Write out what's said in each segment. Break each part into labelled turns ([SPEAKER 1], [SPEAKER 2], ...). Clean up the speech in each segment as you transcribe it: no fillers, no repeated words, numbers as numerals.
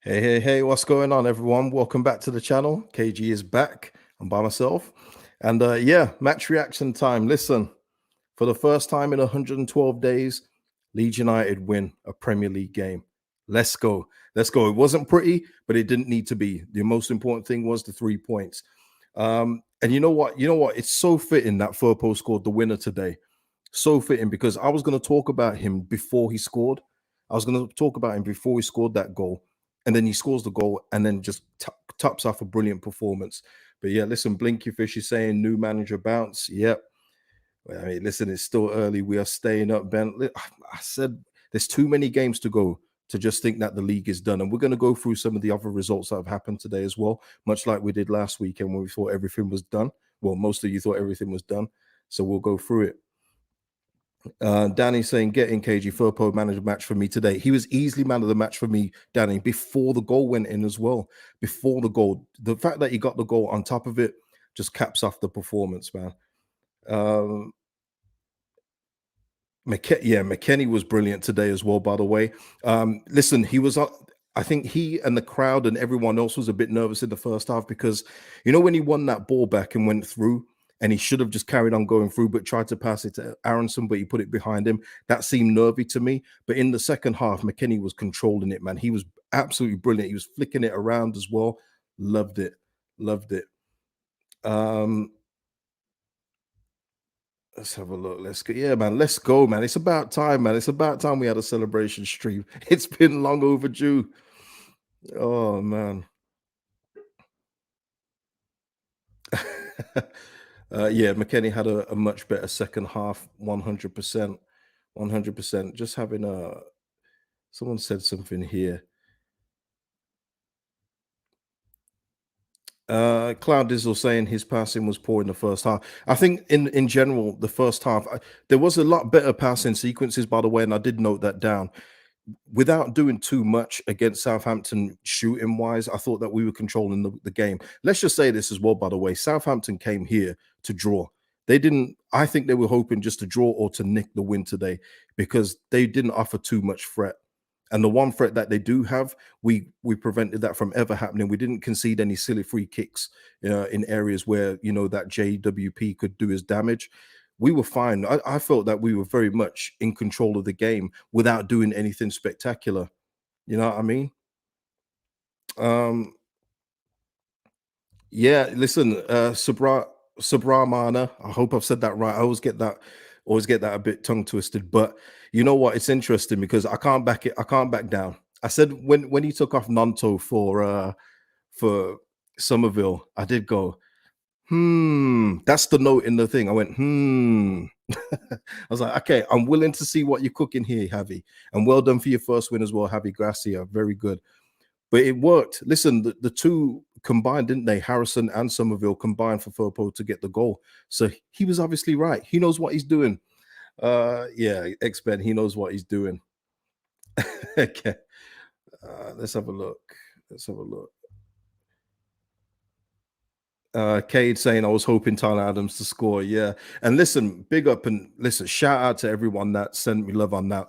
[SPEAKER 1] Hey, what's going on, everyone? Welcome back to the channel. KG is back. I'm by myself. And yeah, match reaction time. Listen, for the first time in 112 days, Leeds United win a Premier League game. Let's go. Let's go. It wasn't pretty, but it didn't need to be. The most important thing was the 3 points. And you know what? You know what? It's so fitting that Firpo scored the winner today. So fitting because I was going to talk about him before he scored. I was going to talk about him before he scored that goal. And then he scores the goal and then just tops off a brilliant performance. But yeah, listen, Blinky Fish is saying new manager bounce. Yep. Well, I mean, listen, it's still early. We are staying up, Ben. I said there's too many games to go to just think that the league is done. And we're going to go through some of the other results that have happened today as well, much like we did last weekend when we thought everything was done. Well, most of you thought everything was done. So we'll go through it. Danny saying, get in KG Firpo man of the match for me today. He was easily man of the match for me, Danny, before the goal went in as well. Before the goal, the fact that he got the goal on top of it just caps off the performance, man. McKennie was brilliant today as well, by the way. Listen, he was I think he and the crowd and everyone else was a bit nervous in the first half because, you know, when he won that ball back and went through, and he should have just carried on going through, but tried to pass it to Aronson, but he put it behind him. That seemed nervy to me. But in the second half, McKennie was controlling it, man. He was absolutely brilliant. He was flicking it around as well. Loved it. Loved it. Let's have a look. Let's go. Yeah, man. Let's go, man. It's about time, man. It's about time we had a celebration stream. It's been long overdue. Oh, man. Yeah, McKennie had a much better second half, 100%. 100%. Just having someone said something here. Cloud Dizzle saying his passing was poor in the first half. I think in general, the first half, there was a lot better passing sequences, by the way, and I did note that down. Without doing too much against Southampton shooting wise, I thought that we were controlling the game. Let's just say this as well, by the way. Southampton came here to draw. They didn't, I think they were hoping just to draw or to nick the win today because they didn't offer too much threat. And the one threat that they do have, we prevented that from ever happening. We didn't concede any silly free kicks in areas where, you know, that JWP could do his damage. We were fine. I felt that we were very much in control of the game without doing anything spectacular. You know what I mean? Yeah, listen, Subramana. I hope I've said that right. I always get that a bit tongue twisted. But you know what? It's interesting because I can't back it. I can't back down. I said when he took off Nanto for Somerville, I did go, that's the note in the thing. I went, I was like, okay, I'm willing to see what you're cooking here, Javi. And well done for your first win as well, Javi Gracia. Very good. But it worked. Listen, the two combined, didn't they? Harrison and Somerville combined for Firpo to get the goal. So he was obviously right. He knows what he's doing. Yeah, X-Ben, he knows what he's doing. Okay. Let's have a look. Let's have a look. Cade saying I was hoping Tyler Adams to score. Yeah. And listen, big up and listen, shout out to everyone that sent me love on that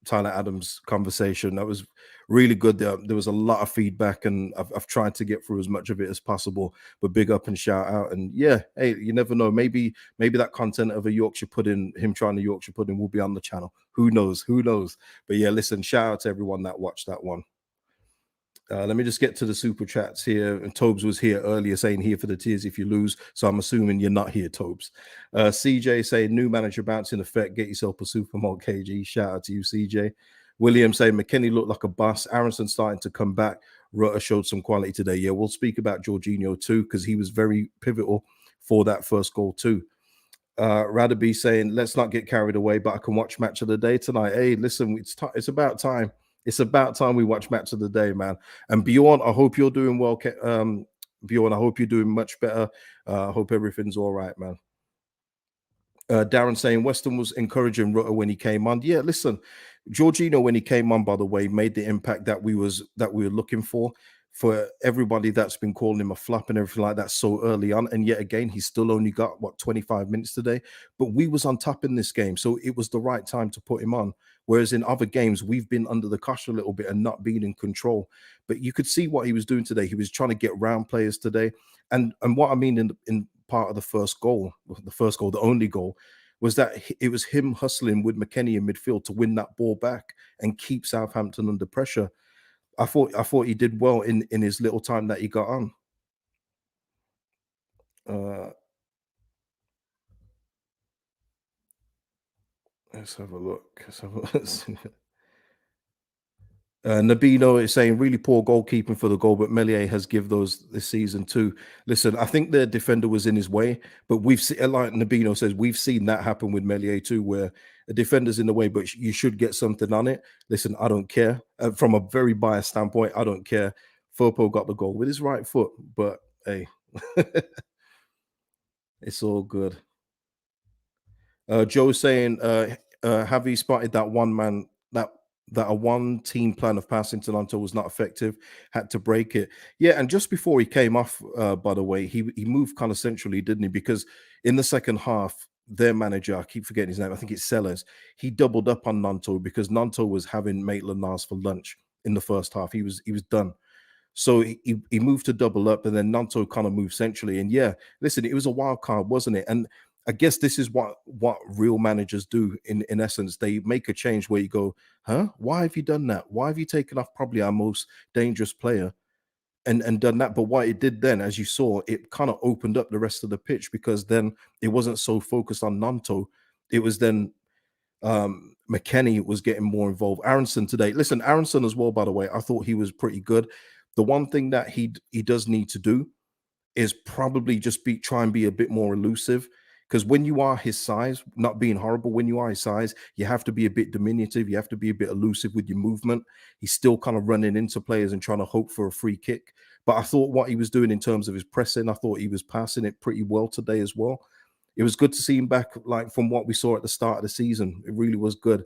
[SPEAKER 1] Tyler Adams conversation. That was really good. There was a lot of feedback, and I've tried to get through as much of it as possible. But big up and shout out. And yeah, hey, you never know. Maybe that content of a Yorkshire pudding, him trying the Yorkshire pudding, will be on the channel. Who knows? Who knows? But yeah, listen, shout out to everyone that watched that one. Let me just get to the super chats here. And Tobes was here earlier saying here for the tears if you lose. So I'm assuming you're not here, Tobes. CJ saying new manager bounce in effect. Get yourself a super mod KG. Shout out to you, CJ. William saying McKennie looked like a bus. Aronson starting to come back. Rutter showed some quality today. Yeah, we'll speak about Jorginho too because he was very pivotal for that first goal too. Radaby saying let's not get carried away, but I can watch match of the day tonight. Hey, listen, it's about time. It's about time we watch match of the day, man. And Bjorn, I hope you're doing well. Bjorn, I hope you're doing much better. I hope everything's all right, man. Darren saying Weston was encouraging Rutter when he came on. Yeah, listen, Jorginho when he came on, by the way, made the impact that we were looking for. For everybody that's been calling him a flop and everything like that so early on, and yet again he's still only got 25 minutes today. But we was on top in this game, so it was the right time to put him on. Whereas in other games, we've been under the cosh a little bit and not being in control. But you could see what he was doing today. He was trying to get round players today. And what I mean in part of the first goal, the only goal, was that it was him hustling with McKennie in midfield to win that ball back and keep Southampton under pressure. I thought he did well in his little time that he got on. Uh, let's have a look. Let's have a look. Nabino is saying really poor goalkeeping for the goal, but Melier has give those this season too. Listen, I think the defender was in his way, but we've seen, like Nabino says, we've seen that happen with Melier too, where a defender's in the way, but you should get something on it. Listen, I don't care. From a very biased standpoint, I don't care. Firpo got the goal with his right foot, but hey, it's all good. Joe saying, have you spotted that one man that a one team plan of passing to Lanto was not effective, had to break it. Yeah, and just before he came off, by the way, he moved kind of centrally, didn't he? Because in the second half, their manager, I keep forgetting his name, I think it's Sellers, he doubled up on Nanto because Nanto was having Maitland Niles for lunch in the first half. He was done. So he moved to double up, and then Nanto kind of moved centrally. And yeah, listen, it was a wild card, wasn't it? And I guess this is what real managers do in essence. They make a change where you go, huh? Why have you done that? Why have you taken off probably our most dangerous player and done that? But what it did then, as you saw, it kind of opened up the rest of the pitch because then it wasn't so focused on Nanto. It was then McKennie was getting more involved. Aronson today, listen, Aronson as well, by the way, I thought he was pretty good. The one thing that he does need to do is probably just try and be a bit more elusive. Because when you are his size, not being horrible, when you are his size, you have to be a bit diminutive. You have to be a bit elusive with your movement. He's still kind of running into players and trying to hope for a free kick. But I thought what he was doing in terms of his pressing, I thought he was passing it pretty well today as well. It was good to see him back, like from what we saw at the start of the season. It really was good.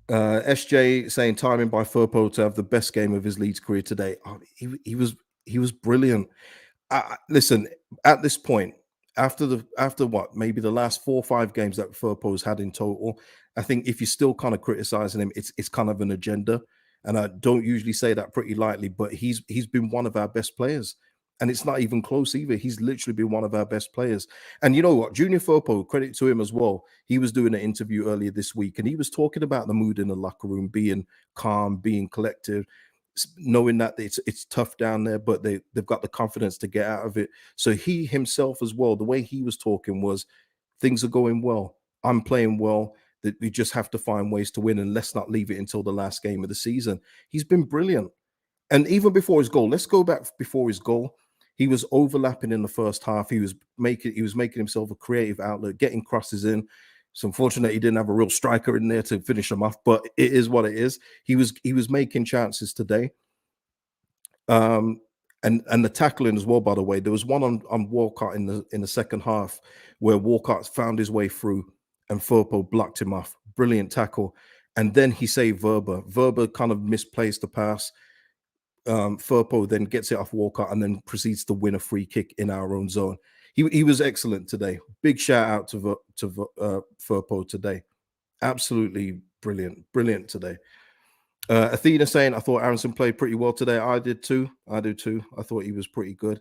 [SPEAKER 1] SJ saying timing by Firpo to have the best game of his Leeds career today. Oh, he was brilliant. Listen, at this point, after what maybe the last 4 or 5 games that Firpo's had in total, I think if you're still kind of criticizing him, it's kind of an agenda. And I don't usually say that pretty lightly, but he's been one of our best players. And it's not even close either. He's literally been one of our best players. And you know what? Junior Firpo, credit to him as well. He was doing an interview earlier this week and he was talking about the mood in the locker room, being calm, being collective, knowing that it's tough down there, but they've got the confidence to get out of it. So he himself as well, the way he was talking was things are going well. I'm playing well. That we just have to find ways to win and let's not leave it until the last game of the season. He's been brilliant. And even before his goal, let's go back before his goal. He was overlapping in the first half. He was making himself a creative outlet, getting crosses in. It's unfortunate he didn't have a real striker in there to finish him off, but it is what it is. He was making chances today. Um, and the tackling as well, by the way. There was one on Walcott in the second half where Walcott found his way through and Firpo blocked him off. Brilliant tackle. And then he saved Verba. Verba kind of misplaced the pass. Firpo then gets it off Walcott and then proceeds to win a free kick in our own zone. He was excellent today. Big shout out to Firpo today. Absolutely brilliant today. Athena saying, I thought Aronson played pretty well today. I did too. I do too. I thought he was pretty good.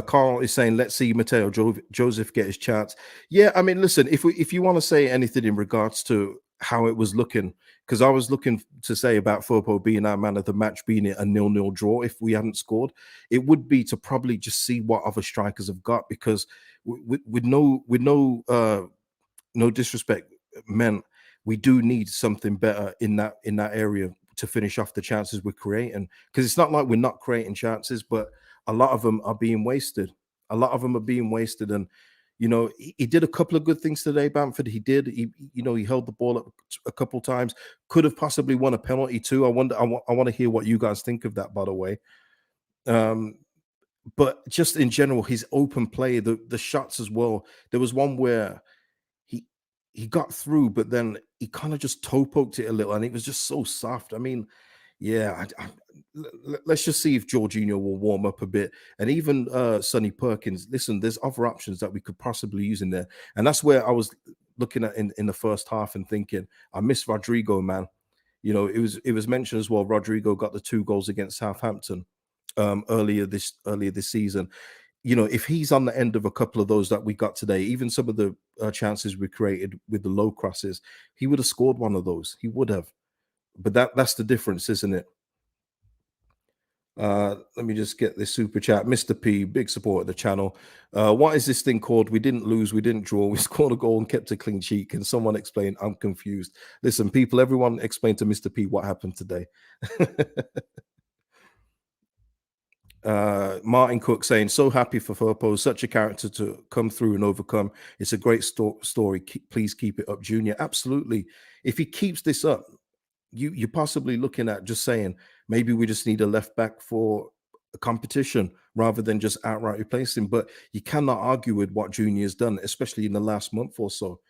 [SPEAKER 1] Carl is saying, let's see Mateo Joseph get his chance. Yeah, I mean, listen, if you want to say anything in regards to how it was looking, because I was looking to say about Firpo being our man of the match, being it a 0-0 draw if we hadn't scored, it would be to probably just see what other strikers have got, because with no disrespect meant, we do need something better in that area to finish off the chances we're creating, because it's not like we're not creating chances, but a lot of them are being wasted. A lot of them are being wasted. And he did a couple of good things today, Bamford. He held the ball up a couple times, could have possibly won a penalty too. I want to hear what you guys think of that, by the way. But just in general, his open play, the shots as well. There was one where he got through, but then he kind of just toe poked it a little, and it was just so soft. I mean, yeah, let's just see if Jorginho will warm up a bit, and even Sonny Perkins. Listen, there's other options that we could possibly use in there, and that's where I was. looking at in the first half and thinking, I miss Rodrigo, man. You know, it was mentioned as well. Rodrigo got the 2 goals against Southampton earlier this season. You know, if he's on the end of a couple of those that we got today, even some of the chances we created with the low crosses, he would have scored one of those. He would have. But that's the difference, isn't it? Let me just get this super chat. Mr. P, big support of the channel. What is this thing called? We didn't lose, we didn't draw, we scored a goal and kept a clean sheet. Can someone explain? I'm confused. Listen, people, everyone explain to Mr. P what happened today. Martin Cook saying, so happy for Firpo, such a character to come through and overcome. It's a great story. Please keep it up, Junior. Absolutely. If he keeps this up, you're possibly looking at just saying maybe we just need a left back for a competition rather than just outright replacing. But you cannot argue with what Junior's done, especially in the last month or so.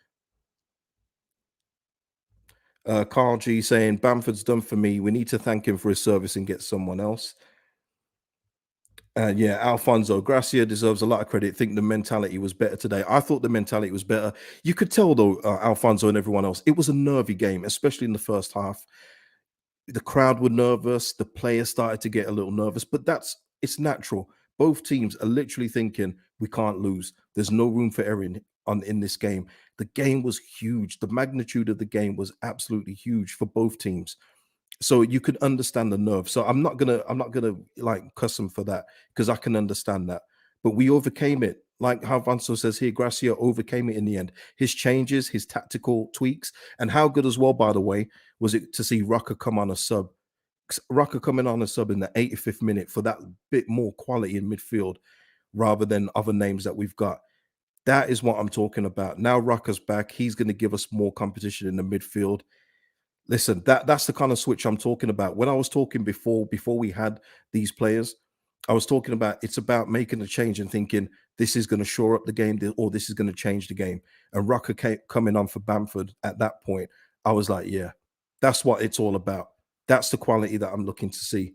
[SPEAKER 1] Carl G saying Bamford's done for me. We need to thank him for his service and get someone else. Yeah, Alfonso Gracia deserves a lot of credit. Think the mentality was better today. I thought the mentality was better. You could tell though, Alfonso and everyone else, it was a nervy game, especially in the first half. The crowd were nervous. The players started to get a little nervous, but it's natural. Both teams are literally thinking we can't lose. There's no room for error in this game. The game was huge. The magnitude of the game was absolutely huge for both teams. So you could understand the nerve. So I'm not gonna like cuss him for that because I can understand that. But we overcame it. Like how Vanso says here, Gracia overcame it in the end. His changes, his tactical tweaks, and how good as well, by the way, was it to see Rucker come on a sub. Rucker coming on a sub in the 85th minute for that bit more quality in midfield rather than other names that we've got. That is what I'm talking about. Now Rucker's back. He's going to give us more competition in the midfield. Listen, that's the kind of switch I'm talking about. When I was talking before we had these players, I was talking about it's about making a change and thinking this is going to shore up the game or this is going to change the game. And Rucker coming on for Bamford at that point, I was like, yeah, that's what it's all about. That's the quality that I'm looking to see.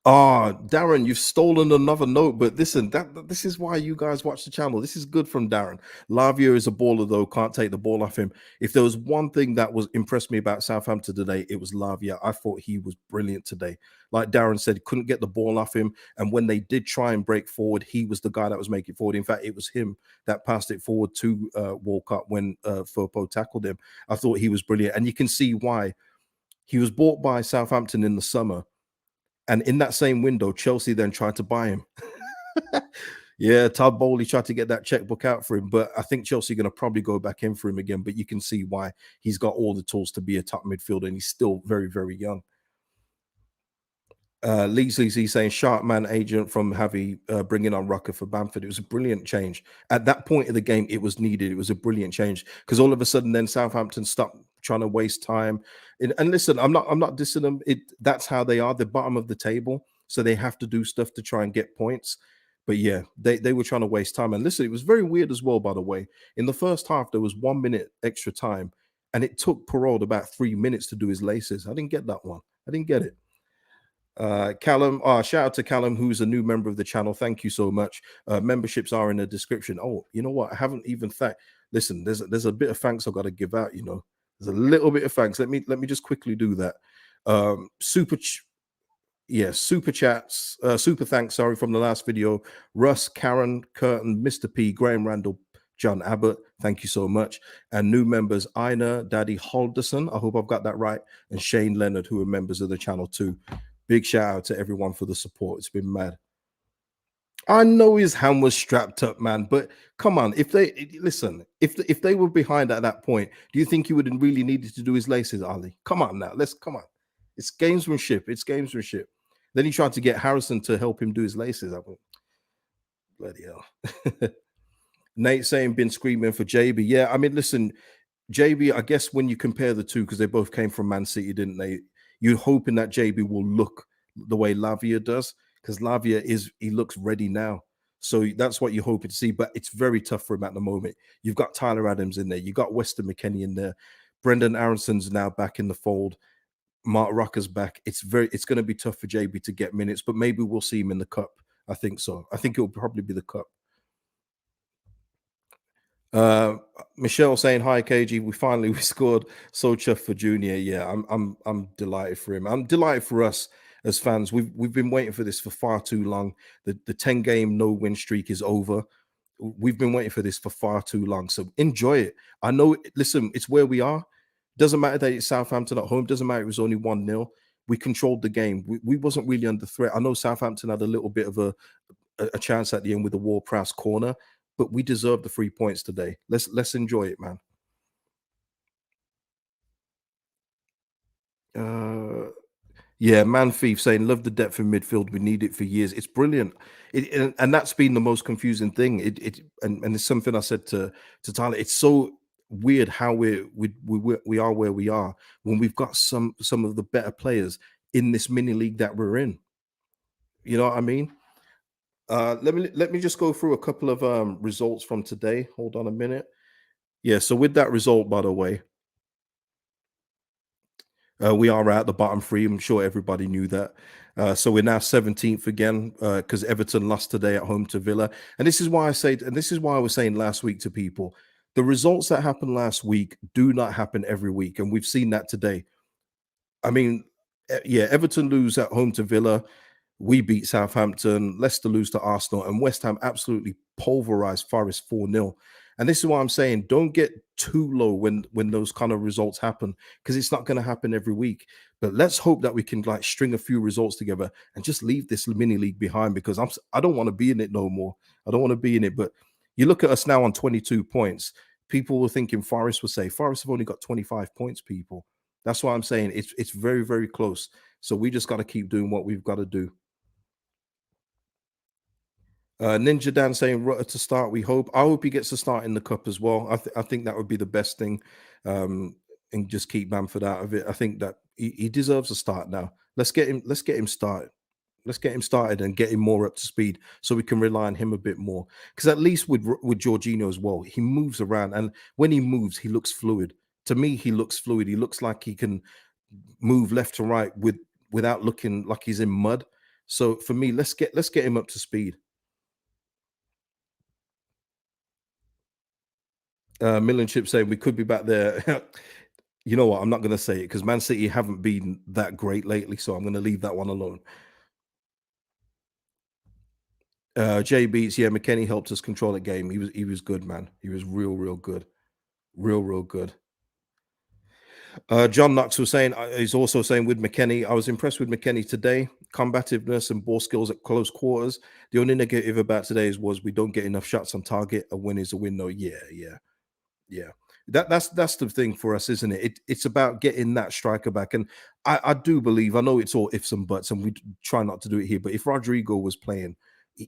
[SPEAKER 1] Ah, Darren, you've stolen another note, but listen, this is why you guys watch the channel. This is good from Darren. Lavia is a baller, though. Can't take the ball off him. If there was one thing that was impressed me about Southampton today, it was Lavia. I thought he was brilliant today. Like Darren said, couldn't get the ball off him. And when they did try and break forward, he was the guy that was making it forward. In fact, it was him that passed it forward to Walcott when Firpo tackled him. I thought he was brilliant. And you can see why. He was bought by Southampton in the summer. And in that same window, Chelsea then tried to buy him. Yeah, Todd Bowley tried to get that checkbook out for him, but I think Chelsea are going to probably go back in for him again. But you can see why he's got all the tools to be a top midfielder, and he's still very, very young. Lee's saying sharp man agent from Javi bringing on Rucker for Bamford. It was a brilliant change. At that point of the game, it was needed. It was a brilliant change because all of a sudden, then Southampton stopped trying to waste time. And listen, I'm not dissing them. That's how they are. The bottom of the table, so they have to do stuff to try and get points. But yeah, they were trying to waste time. And listen, it was very weird as well. By the way, in the first half, there was 1 minute extra time, and it took Perrault about 3 minutes to do his laces. I didn't get that one. I didn't get it. Callum, shout out to Callum, who's a new member of the channel. Thank you so much. Memberships are in the description. Oh, you know what? I haven't even thanked. Listen, there's a bit of thanks I've got to give out. You know, there's a little bit of thanks. Let me just quickly do that. Super chats, super thanks. Sorry, from the last video. Russ, Karen, Curtin, Mr. P, Graham Randall, John Abbott. Thank you so much. And new members, Ina, Daddy Halderson. I hope I've got that right. And Shane Leonard, who are members of the channel too. Big shout out to everyone for the support. It's been mad. I know his hand was strapped up, man, but come on. If they were behind at that point, do you think he would have really needed to do his laces, Ali? Come on now. Come on. It's gamesmanship. It's gamesmanship. Then he tried to get Harrison to help him do his laces. I went, bloody hell. Nate saying been screaming for JB. Yeah, I mean, listen, JB, I guess when you compare the two, because they both came from Man City, didn't they? You're hoping that JB will look the way Lavia does, because Lavia he looks ready now. So that's what you're hoping to see. But it's very tough for him at the moment. You've got Tyler Adams in there, you got Weston McKennie in there, Brendan Aronson's now back in the fold, Mark Rucker's back. It's going to be tough for JB to get minutes, but maybe we'll see him in the cup. I think so. I think it'll probably be the cup. Uh, Michelle saying hi, KG. We finally we scored. So chuffed for Junior. Yeah, I'm delighted for him. I'm delighted for us as fans. We've been waiting for this for far too long. The 10 game no win streak is over. We've been waiting for this for far too long. So enjoy it. I know. Listen, it's where we are. Doesn't matter that it's Southampton at home. Doesn't matter it was only 1-0. We controlled the game. We wasn't really under threat. I know Southampton had a little bit of a chance at the end with the Ward-Prowse corner, but we deserve the 3 points today. Let's enjoy it, man. Uh, yeah, man thief saying love the depth in midfield. We need it for years. It's brilliant. And that's been the most confusing thing. And it's something I said to Tyler. It's so weird how we are where we are when we've got some of the better players in this mini league that we're in. You know what I mean? Let me just go through a couple of results from today. Hold on a minute. Yeah, so with that result, by the way, we are at the bottom three. I'm sure everybody knew that. So we're now 17th again because Everton lost today at home to Villa. And this is why I say, and this is why I was saying last week to people, the results that happened last week do not happen every week, and we've seen that today. I mean, yeah, Everton lose at home to Villa. We beat Southampton, Leicester lose to Arsenal, and West Ham absolutely pulverized Forest 4-0. And this is why I'm saying don't get too low when those kind of results happen, because it's not going to happen every week. But let's hope that we can like string a few results together and just leave this mini league behind, because I don't want to be in it no more. I don't want to be in it. But you look at us now on 22 points. People were thinking Forest would say Forest have only got 25 points, people. That's why I'm saying it's very, very close. So we just got to keep doing what we've got to do. Ninja Dan saying Rutter to start. We hope. I hope he gets a start in the cup as well. I think that would be the best thing, and just keep Bamford out of it. I think that he deserves a start now. Let's get him. Let's get him started. Let's get him started and get him more up to speed so we can rely on him a bit more. Because at least with Jorginho as well, he moves around, and when he moves, he looks fluid. To me, he looks fluid. He looks like he can move left to right without looking like he's in mud. So for me, let's get him up to speed. Millen Chip saying we could be back there. You know what? I'm not going to say it because Man City haven't been that great lately, so I'm going to leave that one alone. Jay Beats, yeah, McKennie helped us control the game. He was good, man. He was real good, real good. John Knox was saying he's also saying with McKennie, I was impressed with McKennie today. Combativeness and ball skills at close quarters. The only negative about today's was we don't get enough shots on target. A win is a win, though. Yeah. That's the thing for us, isn't it? It's about getting that striker back. And I do believe, I know it's all ifs and buts, and we try not to do it here, but if Rodrigo was playing,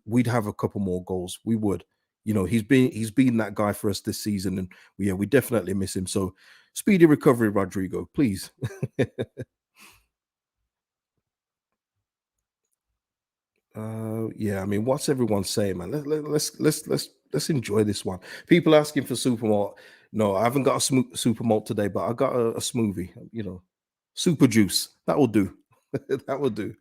[SPEAKER 1] we'd have a couple more goals. We would. You know, he's been that guy for us this season, and yeah, we definitely miss him. So speedy recovery, Rodrigo, please. Yeah, I mean, what's everyone saying, man? Let's enjoy this one. People asking for super malt. No, I haven't got a super malt today, but I got a smoothie. Super juice. That will do. That will do.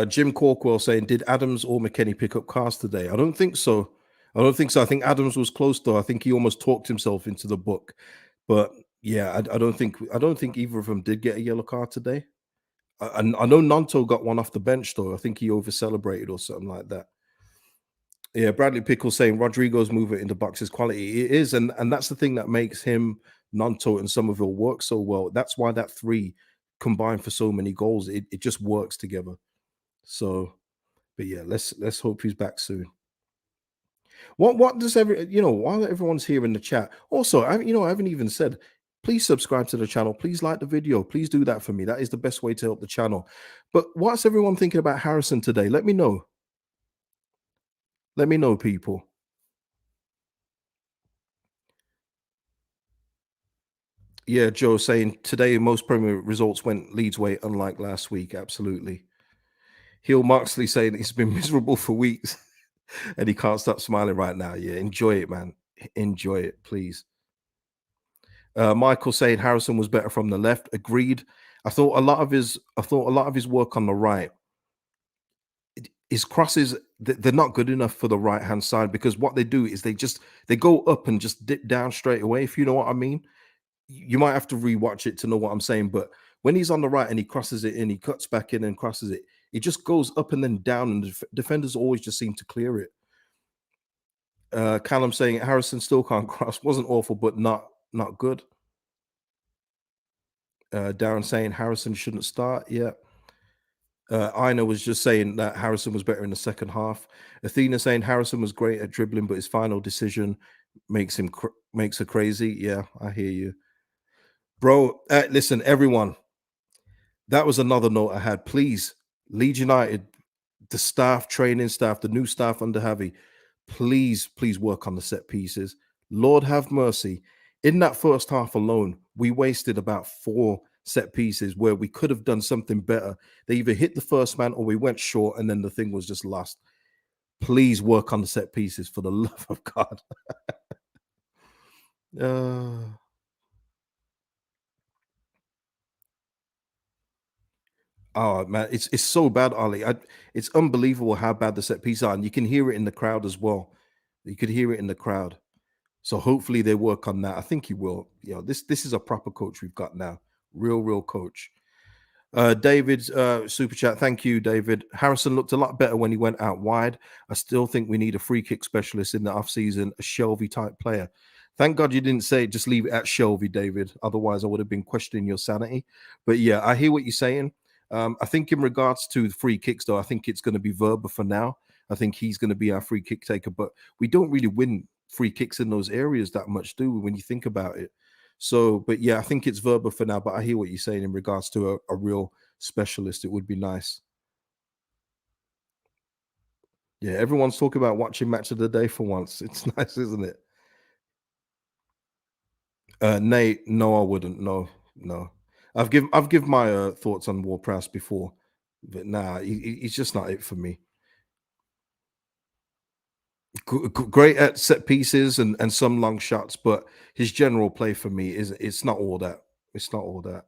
[SPEAKER 1] Jim Corkwell saying, did Adams or McKennie pick up cars today? I don't think so. I don't think so. I think Adams was close though. I think he almost talked himself into the book. But yeah, I don't think either of them did get a yellow card today. I know Nanto got one off the bench though. I think he over celebrated or something like that. Yeah, Bradley Pickle saying Rodrigo's movement in the box is quality. It is, and that's the thing that makes him, Nanto, and Somerville work so well. That's why that three combined for so many goals. It just works together. So, but yeah, let's hope he's back soon. What does while everyone's here in the chat, also I haven't even said, please subscribe to the channel, please like the video, please do that for me. That is the best way to help the channel. But what's everyone thinking about Harrison today? Let me know. Let me know, people. Yeah, Joe saying today most Premier results went Leeds way, unlike last week. Absolutely. Heel Moxley saying he's been miserable for weeks and he can't stop smiling right now. Yeah, enjoy it, man. Enjoy it, please. Michael saying Harrison was better from the left. Agreed. I thought a lot of his work on the right, his crosses, they're not good enough for the right hand side because what they do is they go up and just dip down straight away. If you know what I mean, you might have to rewatch it to know what I'm saying. But when he's on the right and he crosses it in, he cuts back in and crosses it. It just goes up and then down, and the defenders always just seem to clear it. Callum saying Harrison still can't cross. Wasn't awful, but not good. Darren saying Harrison shouldn't start. Yeah. Ina was just saying that Harrison was better in the second half. Athena saying Harrison was great at dribbling, but his final decision makes her crazy. Yeah, I hear you, bro. Listen, everyone, that was another note I had. Please, Leeds United, the staff, training staff, the new staff under Javi, please work on the set pieces. Lord have mercy. In that first half alone, we wasted about 4 set pieces where we could have done something better. They either hit the first man or we went short and then the thing was just lost. Please work on the set pieces for the love of God. Uh, oh man, it's so bad, Ali. It's unbelievable how bad the set pieces are, and you can hear it in the crowd as well. You could hear it in the crowd. So hopefully they work on that. I think he will. You know, this is a proper coach we've got now. Real coach. David, super chat. Thank you, David. Harrison looked a lot better when he went out wide. I still think we need a free kick specialist in the offseason, a Shelby type player. Thank God you didn't say just leave it at Shelby, David. Otherwise, I would have been questioning your sanity. But yeah, I hear what you're saying. I think in regards to the free kicks, though, I think it's going to be Verba for now. I think he's going to be our free kick taker. But we don't really win free kicks in those areas that much, do we, when you think about it? So, but yeah, I think it's Verba for now. But I hear what you're saying in regards to a real specialist. It would be nice. Yeah, everyone's talking about watching match of the day for once. It's nice, isn't it? Nate, no, I wouldn't. No, no. I've given my thoughts on War Prowse before, but nah, he's just not it for me. Great at set pieces and some long shots, but his general play for me is it's not all that. It's not all that.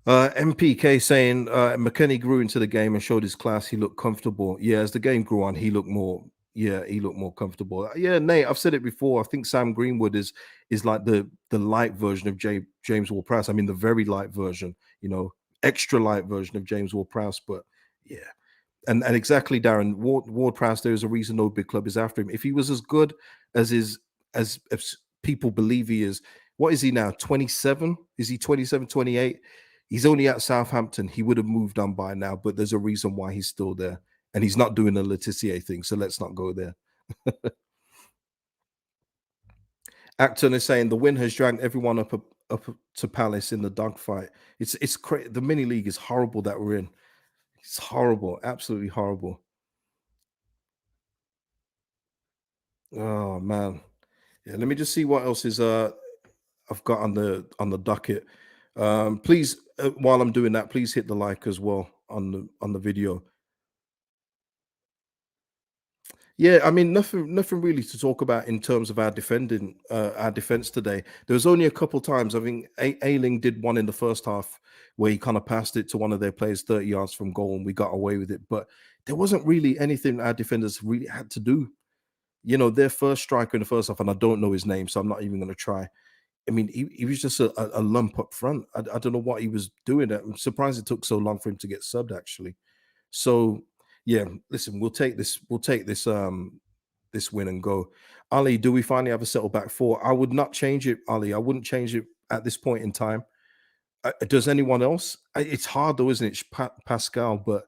[SPEAKER 1] MPK saying McKennie grew into the game and showed his class. He looked comfortable. Yeah, as the game grew on, he looked more. Yeah, he looked more comfortable. Yeah, Nate, I've said it before. I think Sam Greenwood is like the light version of James Ward-Prowse. I mean, the very light version. Extra light version of James Ward-Prowse. But yeah, and exactly, Darren Ward-Prowse. There is a reason no big club is after him. If he was as good as his as people believe he is, what is he now? 27? Is he 27, 28? He's only at Southampton. He would have moved on by now, but there's a reason why he's still there. And he's not doing the Letitia thing. So let's not go there. Acton is saying the win has dragged everyone up to Palace in the dogfight. It's crazy. The mini league is horrible that we're in. It's horrible, absolutely horrible. Oh man. Yeah, let me just see what else is I've got on the docket. Please, while I'm doing that, please hit the like as well on the video. Yeah, I mean nothing really to talk about in terms of our defense today. There was only a couple times. I think Ailing did one in the first half where he kind of passed it to one of their players 30 yards from goal and we got away with it. But there wasn't really anything our defenders really had to do. Their first striker in the first half, and I don't know his name, so I'm not even going to try. I mean, he was just a lump up front. I don't know what he was doing. I'm surprised it took so long for him to get subbed, actually. So yeah, listen, we'll take this win and go. Ali, do we finally have a settle back four? I would not change it, Ali. I wouldn't change it at this point in time. Does anyone else? It's hard though, isn't it? Pascal, but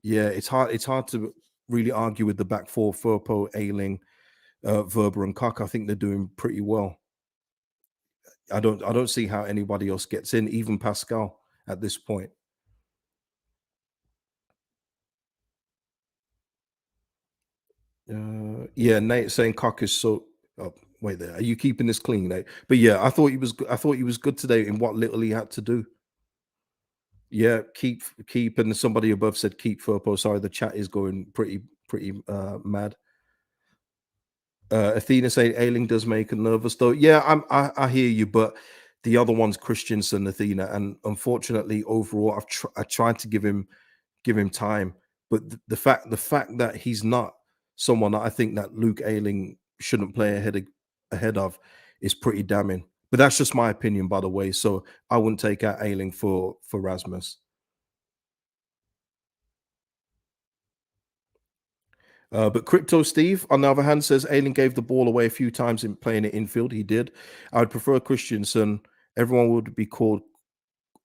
[SPEAKER 1] yeah, it's hard to really argue with the back four. Firpo, Ailing, Verber, and Kaka. I think they're doing pretty well. I don't see how anybody else gets in, even Pascal at this point. Yeah, Nate saying cock is so. Oh, wait there. Are you keeping this clean, Nate? But yeah, I thought he was. I thought he was good today in what little he had to do. Yeah, keep. And somebody above said keep Firpo. Sorry, the chat is going pretty mad. Athena saying Ailing does make a nervous though. Yeah, I hear you, but The other one's Christensen, Athena, and unfortunately, overall, I tried to give him time, but the fact that he's not someone that I think that Luke Ayling shouldn't play ahead of is pretty damning. But that's just my opinion, by the way. So I wouldn't take out Ayling for Rasmus. But Crypto Steve, on the other hand, says Ayling gave the ball away a few times in playing it infield. He did. I would prefer Christensen. Everyone would be called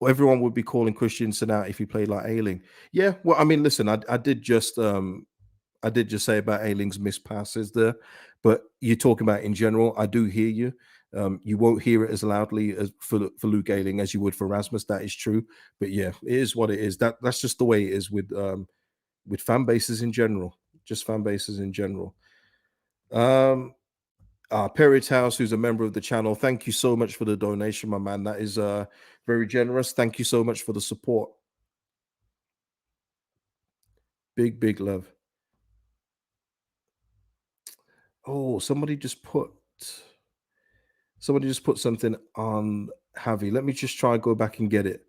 [SPEAKER 1] everyone would be calling Christensen out if he played like Ayling. Yeah, well, I mean, listen, I did just say about Ayling's missed passes there, but you're talking about in general. I do hear you. You won't hear it as loudly as for Luke Ayling as you would for Rasmus. That is true, but yeah, it is what it is. That's just the way it is with fan bases in general. Just fan bases in general. Um, Perry's House, who's a member of the channel, thank you so much for the donation, my man. That is very generous. Thank you so much for the support. Big, big love. Oh, somebody just put something on Javi. Let me just try and go back and get it.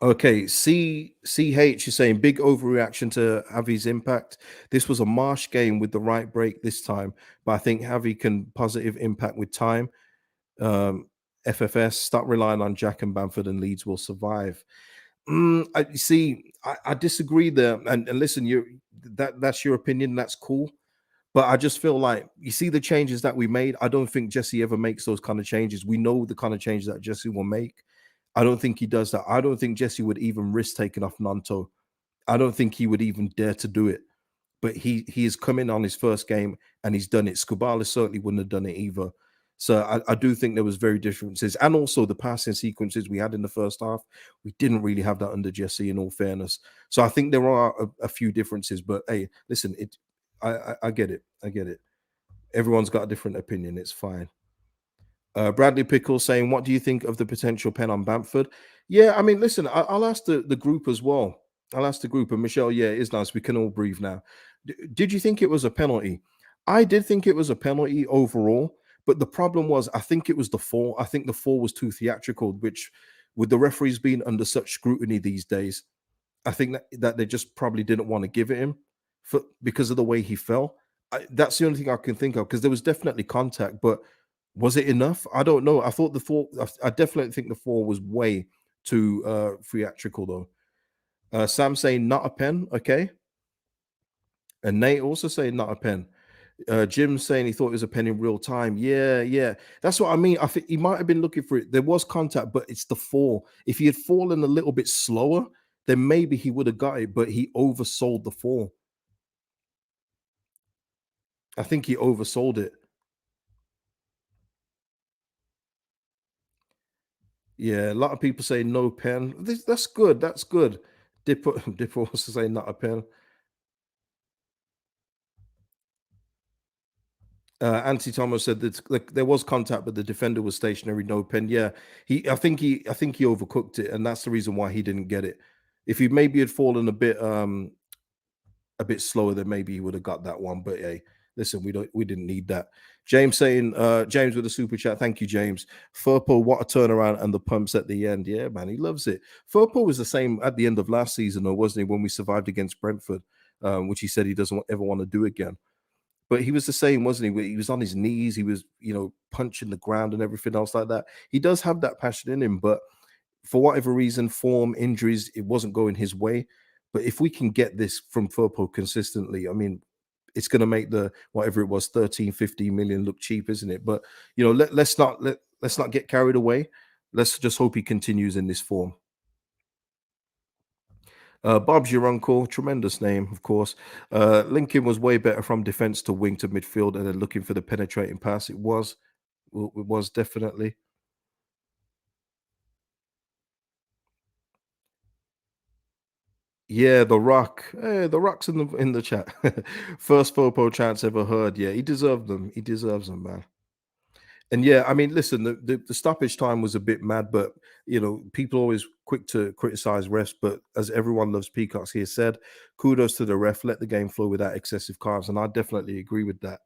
[SPEAKER 1] Okay, CH is saying big overreaction to Javi's impact. This was a Marsh game with the right break this time, but I think Javi can positive impact with time. Um, FFS, start relying on Jack and Bamford, and Leeds will survive. I see. I disagree there. And listen, that's your opinion. That's cool. But I just feel like you see the changes that we made. I don't think Jesse ever makes those kind of changes. We know the kind of changes that Jesse will make. I don't think he does that. I don't think Jesse would even risk taking off Nanto. I don't think he would even dare to do it. But he has come in on his first game and he's done it. Scubala certainly wouldn't have done it either. So I do think there was very differences, and also the passing sequences we had in the first half, we didn't really have that under Jesse. In all fairness, so I think there are a few differences. But hey, listen, I get it. I get it. Everyone's got a different opinion. It's fine. Bradley Pickles saying, "What do you think of the potential pen on Bamford?" Yeah, I mean, listen, I'll ask the group as well. I'll ask the group, and Michelle, yeah, it is nice. We can all breathe now. Did you think it was a penalty? I did think it was a penalty overall, but the problem was, I think it was the fall. I think the fall was too theatrical, which, with the referees being under such scrutiny these days, I think that they just probably didn't want to give it him because of the way he fell. That's the only thing I can think of because there was definitely contact, but was it enough? I don't know. I thought the fall. I definitely think the fall was way too theatrical though. Sam saying not a pen, okay, and Nate also saying not a pen. Jim saying he thought it was a pen in real time. Yeah, yeah, that's what I mean. I think he might have been looking for it. There was contact, but it's the fall. If he had fallen a little bit slower, then maybe he would have got it. But he oversold the fall. I think he oversold it. Yeah, a lot of people say no pen. That's good. That's good. Dipper, Dipper also saying not a pen. Anthony Thomas said that like, there was contact, but the defender was stationary, no pen. Yeah, I think he overcooked it, and that's the reason why he didn't get it. If he maybe had fallen a bit slower, then maybe he would have got that one. But hey, listen, we didn't need that. James saying, James with a super chat. Thank you, James. Firpo, what a turnaround and the pumps at the end. Yeah, man, he loves it. Firpo was the same at the end of last season, or wasn't he, when we survived against Brentford, which he said he doesn't ever want to do again. But he was the same, wasn't he? He was on his knees, he was, punching the ground and everything else like that. He does have that passion in him, but for whatever reason, form, injuries, it wasn't going his way. But if we can get this from Firpo consistently, I mean, it's going to make the whatever it was 13, 15 million look cheap, isn't it? But let's not get carried away. Let's just hope he continues in this form. Bob's your uncle, tremendous name, of course. Lincoln was way better from defense to wing to midfield, and then looking for the penetrating pass. It was definitely. Yeah, The Rock. Hey, The Rock's in the chat. First Fopo chance ever heard. Yeah, he deserved them. He deserves them, man. And yeah, I mean, listen, the stoppage time was a bit mad, but people always quick to criticize refs. But as everyone loves Peacocks here said, kudos to the ref. Let the game flow without excessive carbs, and I definitely agree with that.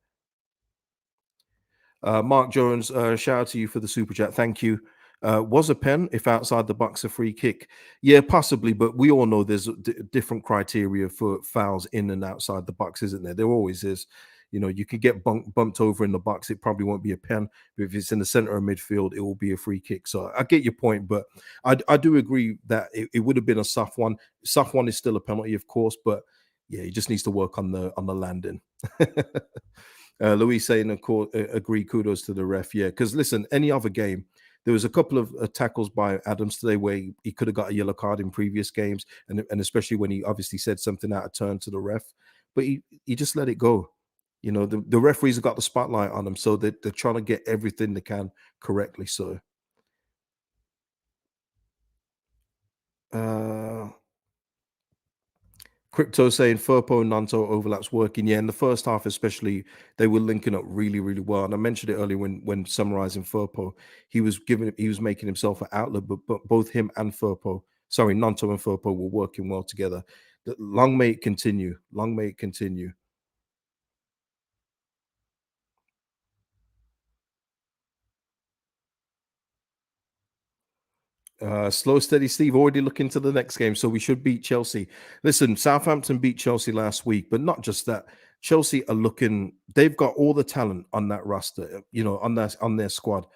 [SPEAKER 1] Mark Jones, shout out to you for the super chat. Thank you. Was a pen if outside the box a free kick? Yeah, possibly, but we all know there's different criteria for fouls in and outside the box, isn't there? There always is. You know, you could get bumped over in the box. It probably won't be a pen. But if it's in the center of midfield, it will be a free kick. So I get your point, but I do agree that it would have been a soft one. Soft one is still a penalty, of course, but yeah, he just needs to work on the landing. Louis saying, of course, agree. Kudos to the ref. Yeah, because listen, any other game, there was a couple of tackles by Adams today where he could have got a yellow card in previous games, and especially when he obviously said something out of turn to the ref, but he just let it go. You know, the referees have got the spotlight on them, so they're trying to get everything they can correctly. So, uh, Crypto saying Firpo and Nanto overlaps working. Yeah, in the first half, especially, they were linking up really, really well. And I mentioned it earlier when summarizing Firpo, he was making himself an outlet, but both him and Firpo, sorry, Nanto and Firpo were working well together. Long may it continue. Long may it continue. Slow, steady Steve already looking to the next game, so we should beat Chelsea. Listen, Southampton beat Chelsea last week, but not just that. Chelsea are looking, they've got all the talent on that roster, on their squad.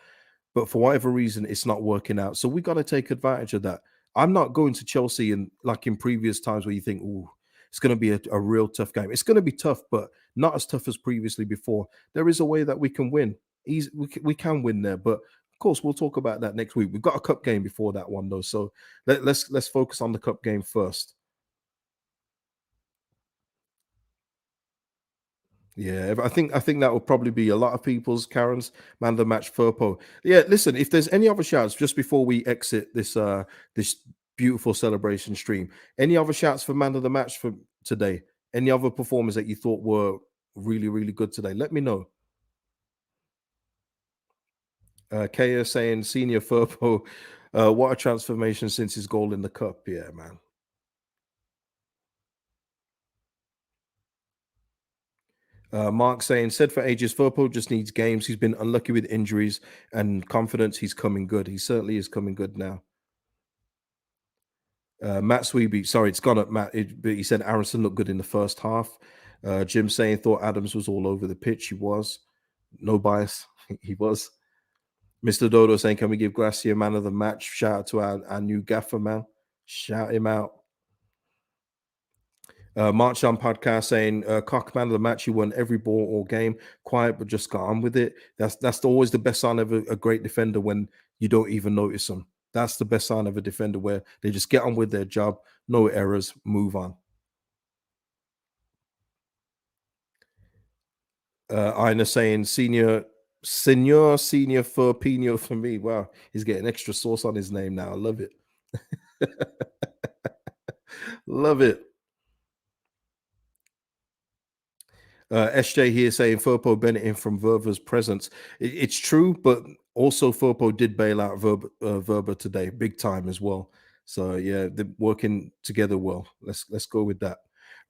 [SPEAKER 1] But for whatever reason, it's not working out. So we got to take advantage of that. I'm not going to Chelsea and like in previous times where you think, oh, it's going to be a real tough game. It's going to be tough, but not as tough as previously before. There is a way that we can win. We can win there, but of course we'll talk about that next week. We've got a cup game before that one though, so let's focus on the cup game first. Yeah, I think that will probably be a lot of people's Karen's man of the match Firpo. Yeah, listen, if there's any other shouts just before we exit this beautiful celebration stream, any other shouts for man of the match for today? Any other performers that you thought were really, really good today? Let me know. Kaya saying senior Firpo, what a transformation since his goal in the cup. Yeah, man. Mark saying, said for ages, Firpo just needs games. He's been unlucky with injuries and confidence. He's coming good. He certainly is coming good now. Matt Sweeby, sorry, it's gone up, Matt. But he said Aronson looked good in the first half. Jim saying thought Adams was all over the pitch. He was. No bias. He was. Mr. Dodo saying, can we give Gracia man of the match? Shout out to our new gaffer, man. Shout him out. March on podcast saying, Cock man of the match, he won every ball or game, quiet but just got on with it. That's always the best sign of a great defender when you don't even notice them. That's the best sign of a defender where they just get on with their job, no errors, move on. Ina saying, senior Firpino for me. Wow, he's getting extra sauce on his name now. I love it. Love it. SJ here saying Firpo benefiting from Verva's presence. It's true, but also Firpo did bail out Verba today, big time as well. So yeah, they're working together well. Let's go with that.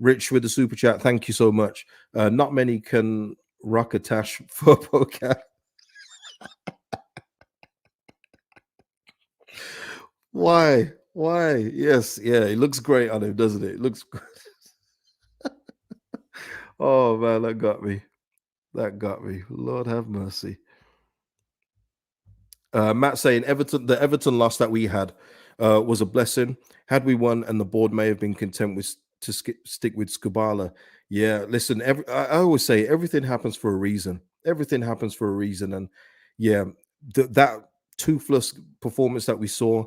[SPEAKER 1] Rich with the super chat, thank you so much. Not many can rock a tash Firpo cat. Why? Why? Yes, yeah, it looks great on him, doesn't it? It looks. Oh man, that got me. That got me. Lord have mercy. Matt saying the Everton loss that we had was a blessing. Had we won, and the board may have been content with stick with Skubala. Yeah, listen. I always say everything happens for a reason. Everything happens for a reason, and yeah, that toothless performance that we saw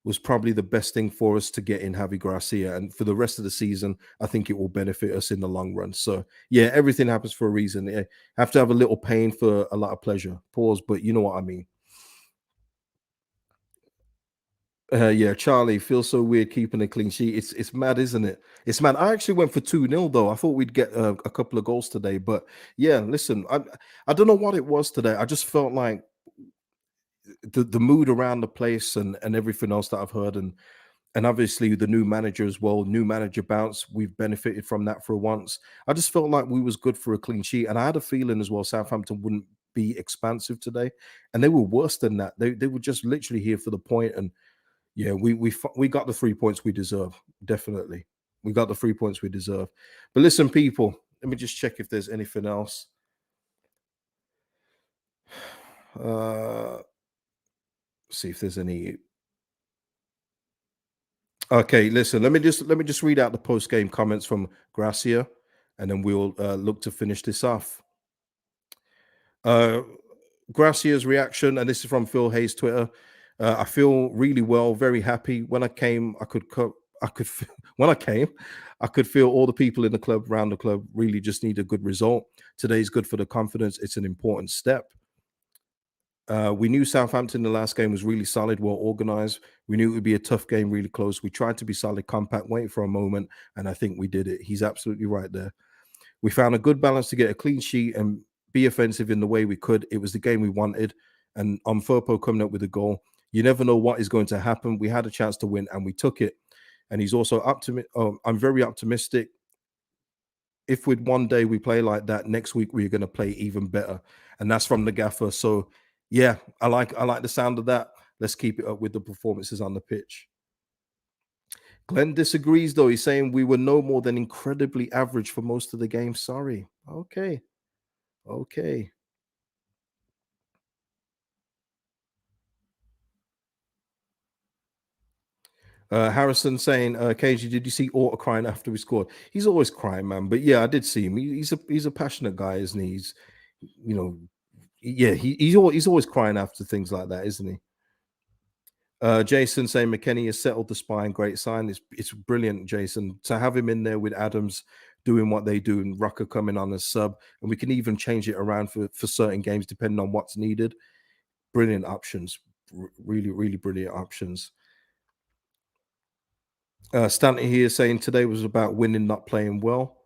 [SPEAKER 1] was probably the best thing for us to get in Javi Gracia, and for the rest of the season, I think it will benefit us in the long run. So yeah, everything happens for a reason. Yeah, have to have a little pain for a lot of pleasure. Pause, but you know what I mean. Yeah, Charlie feels so weird keeping a clean sheet. It's mad, isn't it? It's mad. I actually went for 2-0 though. I thought we'd get a couple of goals today, but yeah, listen, I don't know what it was today. I just felt like the mood around the place and everything else that I've heard and obviously the new manager as well, new manager bounce. We've benefited from that for once. I just felt like we was good for a clean sheet, and I had a feeling as well Southampton wouldn't be expansive today, and they were worse than that. They were just literally here for the point, and yeah, we got the 3 points we deserve. Definitely, we got the 3 points we deserve. But listen, people, let me just check if there's anything else. Uh, see if there's any. Okay, listen. Let me just read out the post game comments from Gracia, and then we'll look to finish this off. Uh, Gracia's reaction, and this is from Phil Hayes' Twitter. I feel really well, very happy. When I came, I could, when I came, I could feel all the people in the club, around the club, really just need a good result. Today's good for the confidence. It's an important step. We knew Southampton in the last game was really solid, well organized. We knew it would be a tough game, really close. We tried to be solid, compact, waiting for a moment, and I think we did it. He's absolutely right there. We found a good balance to get a clean sheet and be offensive in the way we could. It was the game we wanted. And on Firpo coming up with a goal, you never know what is going to happen. We had a chance to win and we took it. And he's also optimistic. Oh, I'm very optimistic. If with one day we play like that, next week we're going to play even better. And that's from the gaffer. So yeah, I like the sound of that. Let's keep it up with the performances on the pitch. Glenn disagrees though. He's saying we were no more than incredibly average for most of the game. Sorry. Okay. Okay. Harrison saying, KG, did you see Orta crying after we scored? He's always crying, man. But yeah, I did see him. He's a passionate guy, isn't he? He's, you know, yeah, he's always crying after things like that, isn't he? Jason saying McKennie has settled the spine. Great sign. It's brilliant, Jason, to have him in there with Adams doing what they do and Rucker coming on as sub, and we can even change it around for certain games depending on what's needed. Brilliant options, really, really brilliant options. Stanley here saying today was about winning, not playing well.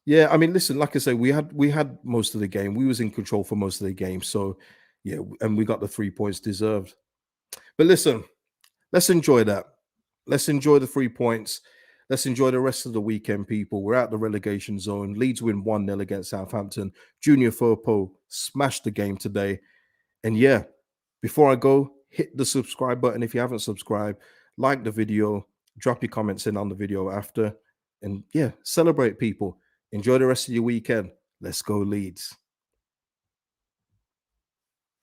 [SPEAKER 1] Yeah, I mean, listen, like I say, we had most of the game. We was in control for most of the game. So yeah, and we got the 3 points deserved. But listen, let's enjoy that. Let's enjoy the 3 points. Let's enjoy the rest of the weekend, people. We're out the relegation zone. Leeds win 1-0 against Southampton. Junior Firpo smashed the game today. And yeah, before I go, hit the subscribe button if you haven't subscribed. Like the video, drop your comments in on the video after. And yeah, celebrate, people. Enjoy the rest of your weekend. Let's go, Leeds.